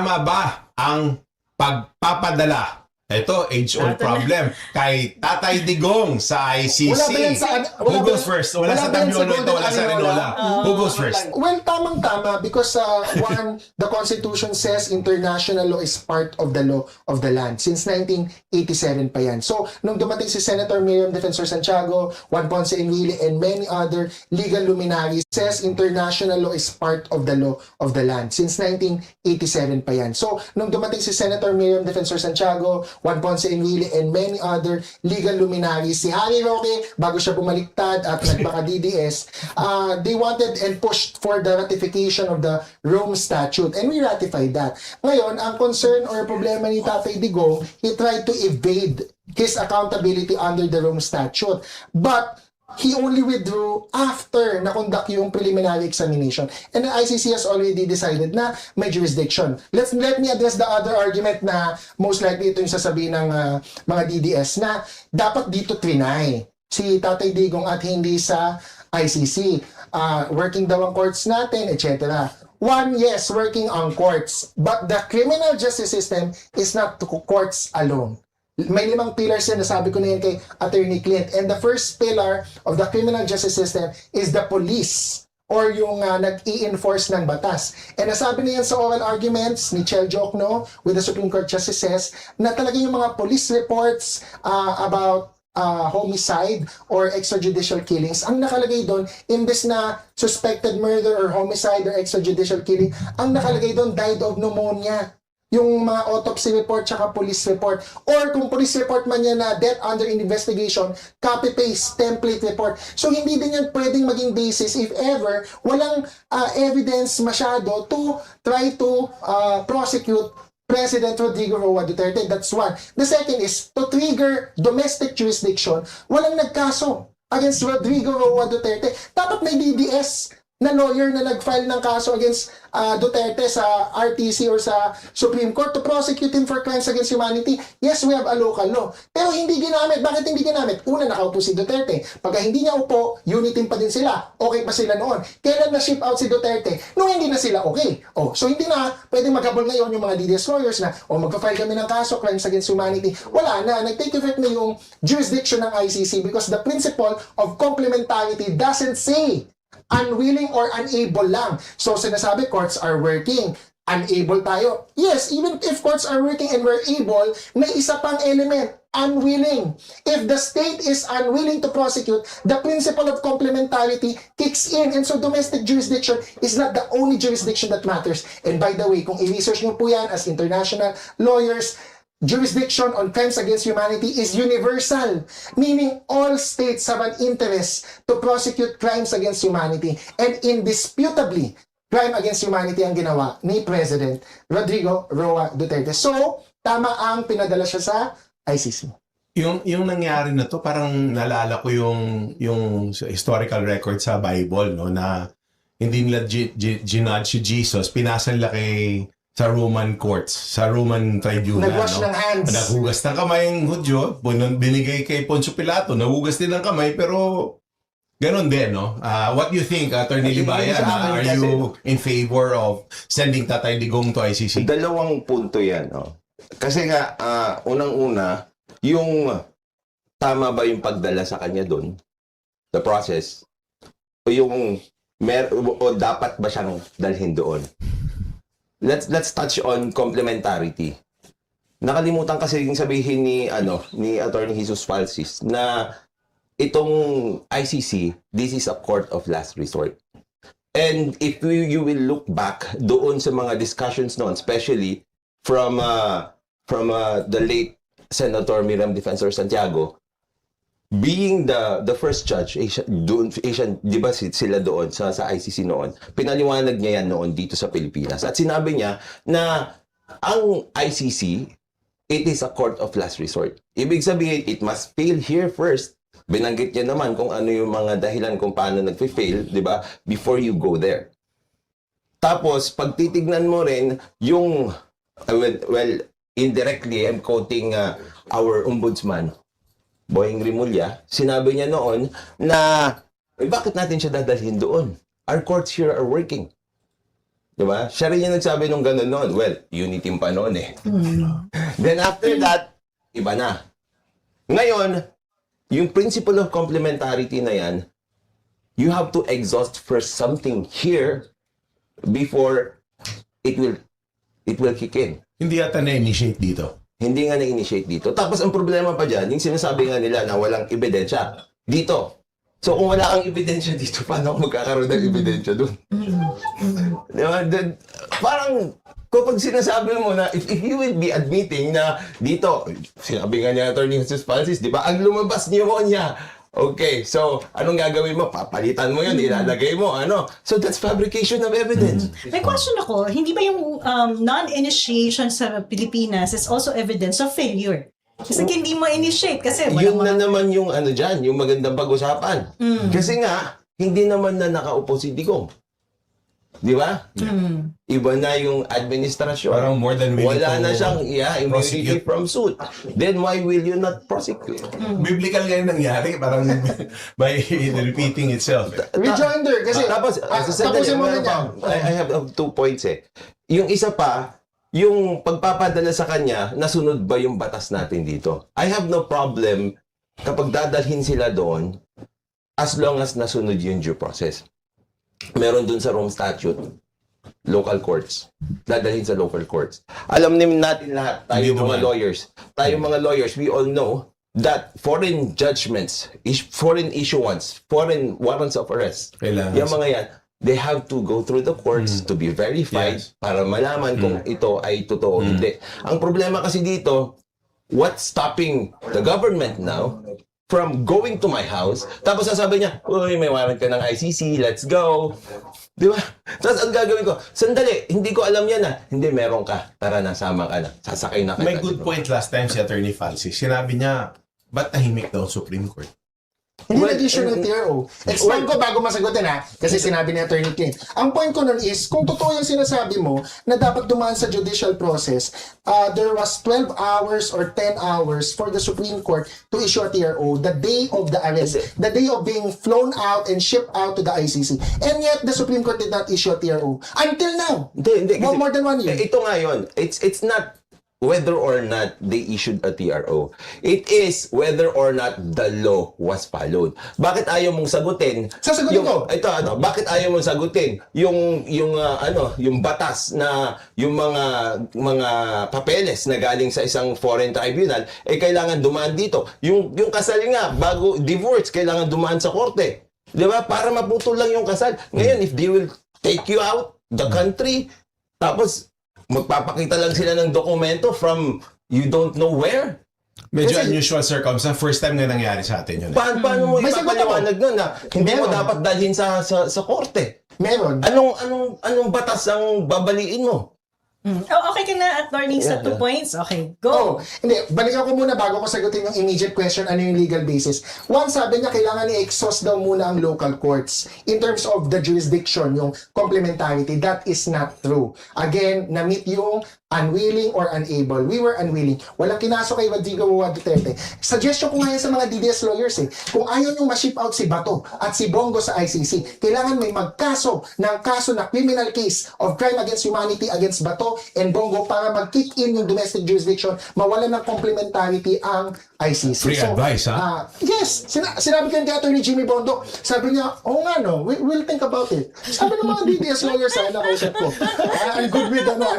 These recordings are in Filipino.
Tama ba ang pagpapadala? Ito, age-old problem. Kay Tatay Digong sa ICC. Wala ba yan sa... Who goes first? Wala sa ba yan Tabiolo ito, Golden wala sa Rinola. Who goes first? Well, tamang-tama because one, the Constitution says international law is part of the law of the land. Since 1987 pa yan. So, nung dumating si Senator Miriam Defensor Santiago, Juan Ponce Enrile, and many other legal luminaries, says international law is part of the law of the land. Since 1987 pa yan. So, nung dumating si Senator Miriam Defensor Santiago, Juan Ponce Enrile, and many other legal luminaries, si Harry Roque, bago siya bumaliktad at nagpaka-DDS, they wanted and pushed for the ratification of the Rome Statute, and we ratified that. Ngayon, ang concern or problema ni Tatay Digong, he tried to evade his accountability under the Rome Statute. But he only withdrew after na-conduct yung preliminary examination. And the ICC has already decided na may jurisdiction. Let me address the other argument na most likely ito yung sasabihin ng mga DDS na dapat dito trinay si Tatay Digong at hindi sa ICC. Working daw ang courts natin, etc. One, yes, working on courts. But the criminal justice system is not to courts alone. May 5 pillars yan, nasabi ko na yan kay Attorney Clint. And the first pillar of the criminal justice system is the police or yung nag-i-enforce ng batas. And nasabi na yan sa oral arguments ni Chel Jokno with the Supreme Court Justices na talaga yung mga police reports about homicide or extrajudicial killings, ang nakalagay doon, imbes na suspected murder or homicide or extrajudicial killing, ang nakalagay doon, died of pneumonia. Yung mga autopsy report tsaka police report. Or kung police report man yan na death under investigation, copy-paste, template report. So hindi din yan pwedeng maging basis if ever walang evidence masyado to try to prosecute President Rodrigo Roa Duterte. That's one. The second is to trigger domestic jurisdiction. Walang nagkaso against Rodrigo Roa Duterte. Dapat may DDS na lawyer na nag-file ng kaso against Duterte sa RTC or sa Supreme Court to prosecute him for crimes against humanity. Yes, we have a local law. Pero hindi ginamit. Bakit hindi ginamit? Una, nakaupo si Duterte. Pagka hindi niya upo, unitin pa din sila. Okay pa sila noon. Kailan na-ship out si Duterte? Nung hindi na sila okay. So hindi na pwedeng maghabol ngayon yung mga DDS lawyers na magpa-file kami ng kaso, crimes against humanity. Wala na. Nag-take effect na yung jurisdiction ng ICC because the principle of complementarity doesn't say unwilling or unable lang. So, sinasabi, courts are working. Unable tayo. Yes, even if courts are working and we're able, may isa pang element, unwilling. If the state is unwilling to prosecute, the principle of complementarity kicks in. And so, domestic jurisdiction is not the only jurisdiction that matters. And by the way, kung i-research nyo po yan as international lawyers, jurisdiction on crimes against humanity is universal, meaning all states have an interest to prosecute crimes against humanity. And indisputably, crime against humanity ang ginawa ni President Rodrigo Roa Duterte. So, tama ang pinadala siya sa ICC. Yung nangyari na to, parang nalala ko yung historical record sa Bible, no, na hindi nila ginudge si Jesus, pinasa nila sa Roman courts, sa Roman tribunal. Nagwash ng hands. Naghugas ng kamay ng Hudyo, binigay kay Poncio Pilato, nahugas din ng kamay, pero ganon din, no? What do you think, Attorney Libayan? Are you in favor of sending Tatay Digong to ICC? Dalawang punto yan, no? Kasi nga, unang-una, yung tama ba yung pagdala sa kanya doon, the process, o yung o dapat ba siyang dalhin doon? Let's touch on complementarity. Nakalimutan kasi yung sabihin ni Attorney Jesus Falsis na itong ICC, this is a court of last resort. And if you will look back doon sa mga discussions noon, especially from the late Senator Miriam Defensor Santiago, being the first judge, Asian, di ba sila doon sa ICC noon, pinaliwanag niya yan noon dito sa Pilipinas. At sinabi niya na ang ICC, it is a court of last resort. Ibig sabihin, it must fail here first. Binanggit niya naman kung ano yung mga dahilan kung paano nag-fail, di ba, before you go there. Tapos, pag titignan mo rin yung, well, indirectly, I'm quoting our ombudsman, Boying Rimulya, sinabi niya noon na bakit natin siya dadalhin doon? Our courts here are working. Diba? Siya rin yung nagsabi nung ganun noon. Well, unity pa noon eh. Then after that, iba na. Ngayon, yung principle of complementarity na yan, you have to exhaust first something here before it will kick in. Hindi yata na-initiate dito. Hindi nga na-initiate dito. Tapos ang problema pa dyan, yung sinasabi nga nila na walang ebidensya dito. So kung wala kang ebidensya dito, paano ako magkakaroon ng ebidensya doon? Diba? Parang kapag sinasabi mo na if you will be admitting na dito, sinabi nga niya Attorney Jesus Francis, di ba? Ang lumabas pneumonia. Okay, so anong gagawin mo? Papalitan mo yun, ilalagay mo, ano? So that's fabrication of evidence. May question ako, hindi ba yung non-initiation sa Pilipinas is also evidence of failure? Kasi hindi mo initiate kasi Yun walang na naman yung ano dyan, yung magandang pag-usapan. Kasi nga, hindi naman na nakaupo si Digong. Di ba? Iba na yung administrasyon. Parang more than willing Wala to na siyang immunity prosecute. from suit. Then why will you not prosecute? Biblical nga yung nangyari, parang by repeating itself. Rejoinder, kasi Tapos, sandali, tapusin mo na meron niya. pa. I have 2 points eh. Yung isa pa, yung pagpapadala sa kanya, nasunod ba yung batas natin dito? I have no problem kapag dadalhin sila doon as long as nasunod yung due process. Meron dun sa Rome Statute, local courts. Dadalhin sa local courts. Alam natin lahat, tayo Hindi mga naman. lawyers. Tayo mga lawyers, we all know that foreign judgments, foreign issuance, foreign warrants of arrest, Kailangan. yung mga yan, they have to go through the courts to be verified Yes. para malaman kung ito ay totoo o hindi. Ang problema kasi dito, what's stopping the government now from going to my house, tapos sasabi niya, uy, may warrant ka ng ICC, let's go. Di ba? Tapos ang gagawin ko, sandali, hindi ko alam yan Hindi, meron ka. Tara na, sama ka na. Sasakay na kita. May good point last time si Attorney Falsi. Sinabi niya, ba't nahimik daw ang Supreme Court? Hindi Well, nag-issue ng TRO. Explain ko bago masagutin kasi sinabi ni Attorney King. Ang point ko nun is, kung totoo yung sinasabi mo na dapat dumaan sa judicial process, there was 12 hours or 10 hours for the Supreme Court to issue a TRO the day of the arrest, the day of being flown out and shipped out to the ICC. And yet, the Supreme Court did not issue a TRO. Until now. Hindi. Well, more than 1 year. Ito nga yun. It's not whether or not they issued a TRO. It is whether or not the law was followed. Bakit ayaw mong sagutin? Sasagutin ko. Ito, bakit ayaw mong sagutin yung batas na yung mga papeles na galing sa isang foreign tribunal kailangan dumaan dito. Yung kasal nga bago divorce kailangan dumaan sa korte. 'Di ba? Para maputol lang yung kasal. Ngayon if they will take you out the country tapos magpapakita lang sila ng dokumento from you don't know where. Medyo Kasi- unusual circumstance. First time na nangyari sa atin yun. Paano mo May sagot ipapaliwanag nun na hindi mo Meron. dapat dalhin sa korte? Meron. Anong batas ang babaliin mo? Okay ka na, Attorney, sa Yeah, 2 points? Okay, Oh, go! hindi. Balikan ko muna bago ko sagutin yung immediate question, ano yung legal basis. One, sabi niya, kailangan i-exhaust daw muna ang local courts in terms of the jurisdiction, yung complementarity. That is not true. Again, na-meet yung unwilling or unable. We were unwilling. Walang kinaso kay Rodrigo Duterte. Suggestion ko ngayon sa mga DDS lawyers kung ayaw nyo ma-ship out si Bato at si Bongo sa ICC, kailangan may magkaso ng kaso na criminal case of crime against humanity against Bato and Bongo para mag-kick in yung domestic jurisdiction, mawala ng complementarity ang ICC. Free advice, ha? Yes. Sinabi ko kay Attorney Jimmy Bondo, sabi niya, we'll think about it. Sabi ng mga DDS lawyers na kausap ko. I'm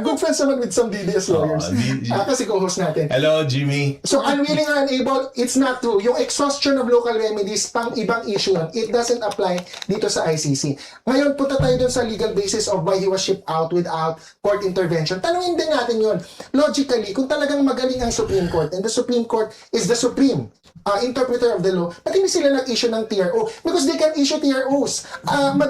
good friends naman with some DDS lawyers. Kasi co-host natin. Hello, Jimmy. So, unwilling or unable, it's not true. Yung exhaustion of local remedies, pang ibang issue yun. It doesn't apply dito sa ICC. Ngayon, punta tayo dun sa legal basis of why he was shipped out without court intervention. Tanungin din natin yun. Logically, kung talagang magaling ang Supreme Court, and the Supreme Court is the supreme interpreter of the law, ba't hindi sila nag-issue ng TRO? Because they can issue TROs.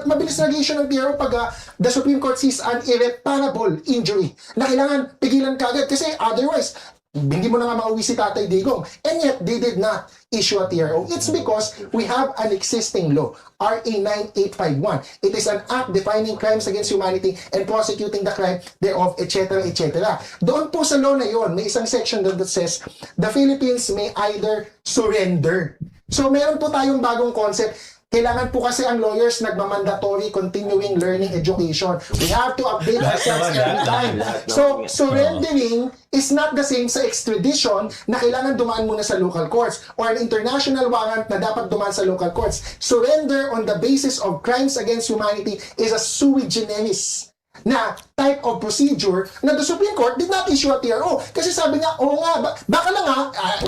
Mabilis nag-issue ng TRO pag the Supreme Court sees an irreparable injury na kailangan pigilan kagad kasi otherwise, hindi mo na nga mauwi si Tatay Digong. And yet, they did not issue a TRO. It's because we have an existing law, RA 9851. It is an act defining crimes against humanity and prosecuting the crime thereof, etc., etc. Doon po sa law na yon, may isang section that says, the Philippines may either surrender. So, meron po tayong bagong concept. Kailangan po kasi ang lawyers nagmamandatory continuing learning education. We have to update ourselves every time. So, surrendering is not the same sa extradition na kailangan dumaan muna sa local courts or an international warrant na dapat dumaan sa local courts. Surrender on the basis of crimes against humanity is a sui generis na type of procedure na the Supreme Court did not issue a TRO. Kasi sabi niya, oo nga, baka lang nga,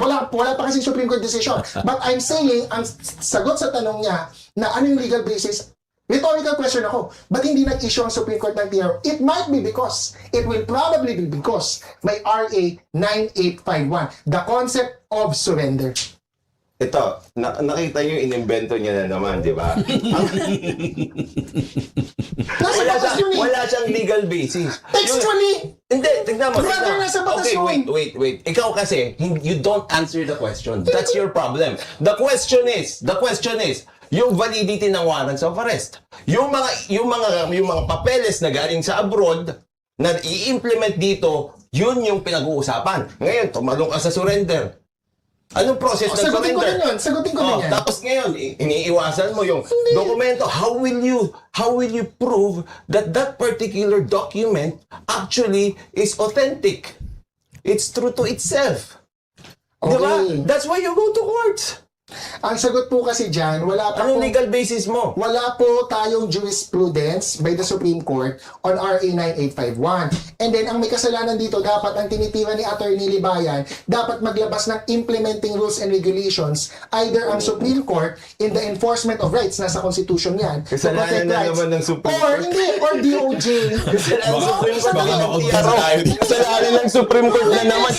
wala pa kasi Supreme Court decision. But I'm saying, ang sagot sa tanong niya na ano yung legal basis, rhetorical question ako, ba't hindi nag-issue ang Supreme Court ng TRO? It might be because, it will probably be because may RA 9851, the concept of surrender. Ito, nakita niyo yung inimbento niya na naman, di ba? Wala siyang legal basis. Textually! Hindi, tignan mo. Brother, nasa batas Okay, yun. wait. Ikaw kasi, you don't answer the question. That's your problem. The question is, yung validity ng warrants of arrest. Yung mga papeles na galing sa abroad na i-implement dito, yun yung pinag-uusapan. Ngayon, tumalong ka sa surrender. Anong process ng Sagutin ko surrender? din yun. Sagutin ko din yan. Tapos ngayon, iniiwasan mo yung dokumento. How will you prove that that particular document actually is authentic? It's true to itself. Okay. Diba? That's why you go to court. Ang sagot po kasi dyan, wala pa Anong po, legal basis mo? wala po tayong jurisprudence by the Supreme Court on RA 9851. And then, ang may kasalanan dito, dapat ang tinitira ni Attorney Libayan, dapat maglabas ng implementing rules and regulations, either ang Supreme Court in the enforcement of rights, nasa Constitution yan, to Kasalanan protect na rights, naman ng Supreme or Court. hindi, or DOJ. Kasalanan ng Supreme Court Sandali. na naman. Kasalanan ng Supreme Court na naman.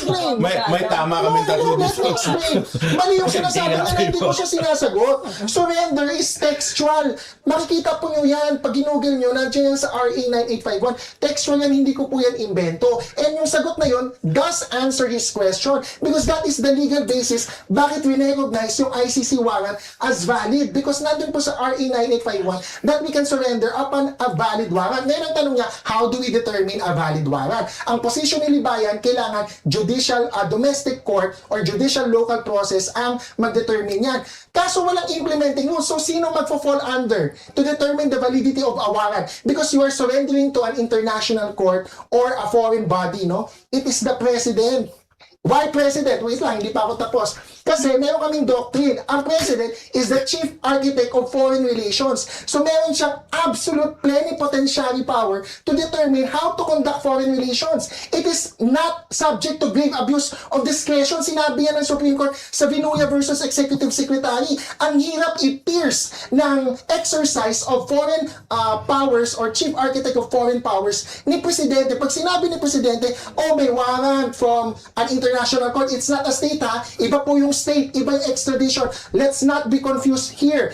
May tama kami tatlo Let me dito. explain. Mali yung sinasabi na hindi ko siya sinasagot. Surrender is textual. Makikita po nyo yan. Pag ginugol nyo, nandiyan yan sa RA 9851. Textual yan, hindi ko po yan invento. And yung sagot na yun does answer his question because that is the legal basis bakit we recognize yung ICC warrant as valid because nandun po sa RA 9851 that we can surrender upon a valid warrant. Ngayon ang tanong niya, how do we determine a valid warrant? Ang position ni Libayan, kailangan judicial, domestic court or judicial local process ang mag-determine yan. Kaso walang implementing rules. So, sino magfo-fall under to determine the validity of a warrant? Because you are surrendering to an international court or a foreign body, no? It is the president. Why president? Wait lang, hindi pa ako tapos. Kasi meron kaming doctrine. Ang president is the chief architect of foreign relations. So meron siyang absolute plenipotentiary power to determine how to conduct foreign relations. It is not subject to grave abuse of discretion. Sinabi yan ng Supreme Court sa Vinuya versus Executive Secretary. Ang hirap i-pierce ng exercise of foreign powers or chief architect of foreign powers ni Presidente. Pag sinabi ni Presidente, oh, may warrant from an international court, it's not a state ha. Iba po yung state, iba yung extradition. Let's not be confused here.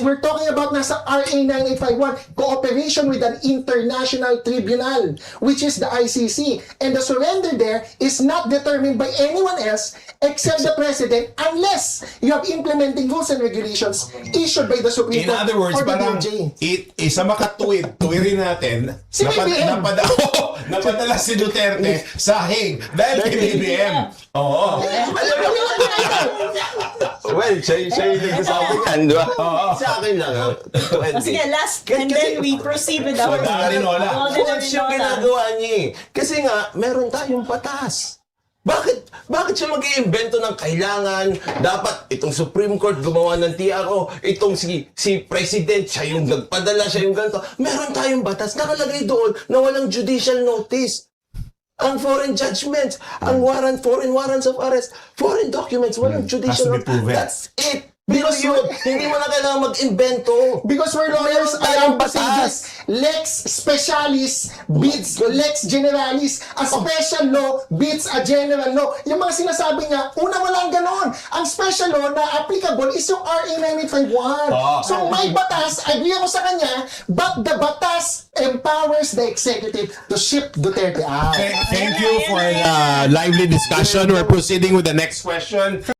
We're talking about nasa RA 9851, cooperation with an international tribunal, which is the ICC. And the surrender there is not determined by anyone else except the President unless you have implementing rules and regulations issued by the Supreme In Court other words, or the parang DOJ. isa makatuwid, tuwirin natin, Si BBM. napadala si Duterte sa Hague dahil kay BBM. Oo. Well, siya yung nagsasabi niyan, di ba? Sa akin lang, Sige, last, and then we proceed with our Arinola. Courts yung ginagawa niya eh. Kasi nga, meron tayong batas. Bakit siya mag-iimbento ng kailangan? Dapat itong Supreme Court gumawa ng TRO, itong si President, siya yung nagpadala, siya yung ganito. Meron tayong batas, nakalagay doon na walang judicial notice. Ang foreign judgments, ang foreign warrants of arrest, foreign documents, walang judicial Has to be proven. That's it. Because yun, hindi mo na kailangan mag-invento. Because we're lawyers, alam pa this. Lex specialis beats lex generalis. A special law beats a general law. Yung mga sinasabi niya, una walang ganon. Ang special law na applicable is yung RA 9851. So may batas, agree ako sa kanya, but the batas empowers the executive to ship Duterte out. Thank you for the lively discussion. We're proceeding with the next question.